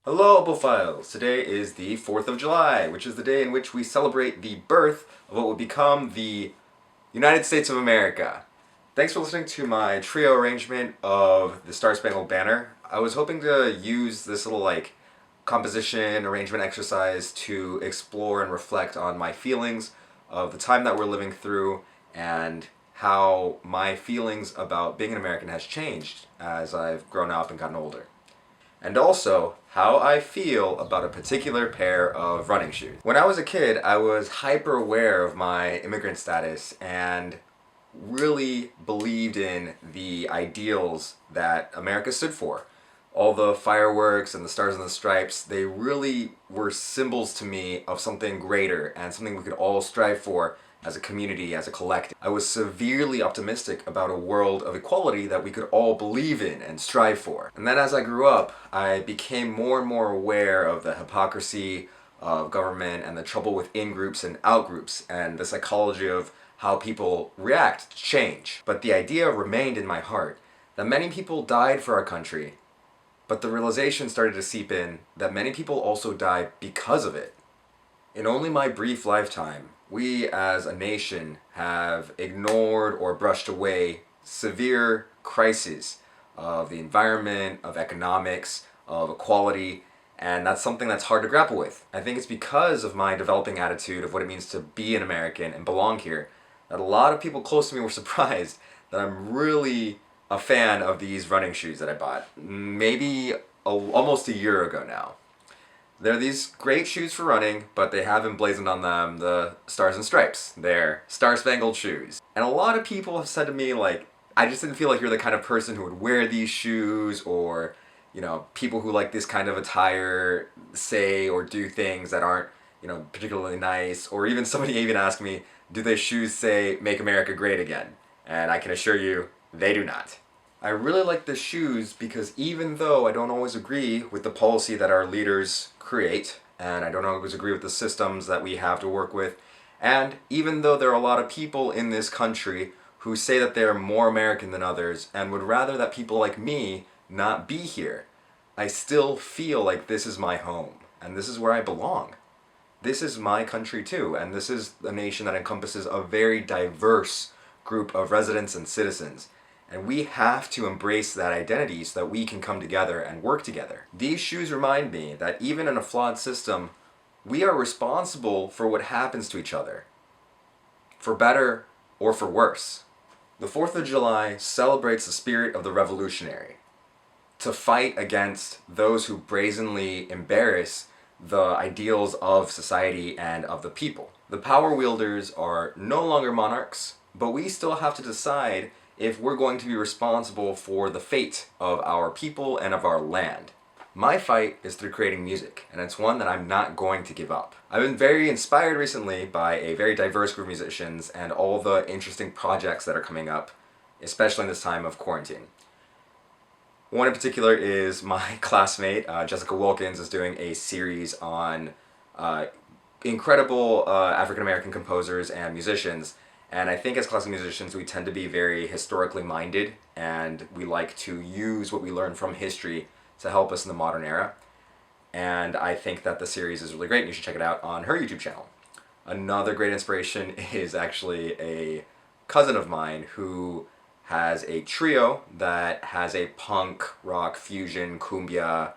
Hello, Opophiles! Today is the 4th of July, which is the day in which we celebrate the birth of what would become the United States of America. Thanks for listening to my trio arrangement of the Star Spangled Banner. I was hoping to use this little composition arrangement exercise to explore and reflect on my feelings of the time that we're living through and how my feelings about being an American has changed as I've grown up and gotten older. And also, how I feel about a particular pair of running shoes. When I was a kid, I was hyper aware of my immigrant status and really believed in the ideals that America stood for. All the fireworks and the stars and the stripes, they really were symbols to me of something greater and something we could all strive for as a community, as a collective. I was severely optimistic about a world of equality that we could all believe in and strive for. And then as I grew up, I became more and more aware of the hypocrisy of government and the trouble with in-groups and out-groups and the psychology of how people react to change. But the idea remained in my heart that many people died for our country, but the realization started to seep in that many people also died because of it. In only my brief lifetime, we as a nation have ignored or brushed away severe crises of the environment, of economics, of equality, and that's something that's hard to grapple with. I think it's because of my developing attitude of what it means to be an American and belong here that a lot of people close to me were surprised that I'm really a fan of these running shoes that I bought maybe almost a year ago now. They're these great shoes for running, but they have emblazoned on them the stars and stripes. They're Star Spangled shoes. And a lot of people have said to me, I just didn't feel like you're the kind of person who would wear these shoes, or, people who like this kind of attire say or do things that aren't, particularly nice. Or even somebody even asked me, do their shoes say, "Make America Great Again"? And I can assure you, they do not. I really like the shoes because even though I don't always agree with the policy that our leaders create, and I don't always agree with the systems that we have to work with, and even though there are a lot of people in this country who say that they're more American than others and would rather that people like me not be here, I still feel like this is my home, and this is where I belong. This is my country too, and this is a nation that encompasses a very diverse group of residents and citizens. And we have to embrace that identity so that we can come together and work together. These shoes remind me that even in a flawed system, we are responsible for what happens to each other, for better or for worse. The 4th of July celebrates the spirit of the revolutionary, to fight against those who brazenly embarrass the ideals of society and of the people. The power wielders are no longer monarchs, but we still have to decide if we're going to be responsible for the fate of our people and of our land. My fight is through creating music, and it's one that I'm not going to give up. I've been very inspired recently by a very diverse group of musicians and all the interesting projects that are coming up, especially in this time of quarantine. One in particular is my classmate, Jessica Wilkins, is doing a series on incredible African American composers and musicians. And I think as classical musicians, we tend to be very historically minded, and we like to use what we learn from history to help us in the modern era. And I think that the series is really great, and you should check it out on her YouTube channel. Another great inspiration is actually a cousin of mine who has a trio that has a punk, rock, fusion, cumbia,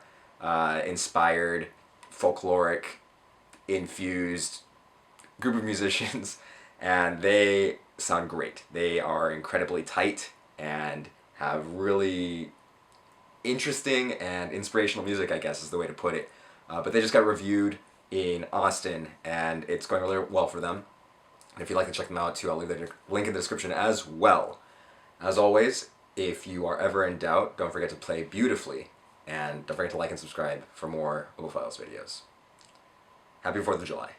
inspired, folkloric, infused group of musicians. And they sound great. They are incredibly tight and have really interesting and inspirational music, I guess is the way to put it. But they just got reviewed in Austin, and it's going really well for them. And if you'd like to check them out too, I'll leave the link in the description as well. As always, if you are ever in doubt, don't forget to play beautifully, and don't forget to like and subscribe for more Opophiles videos. Happy 4th of July.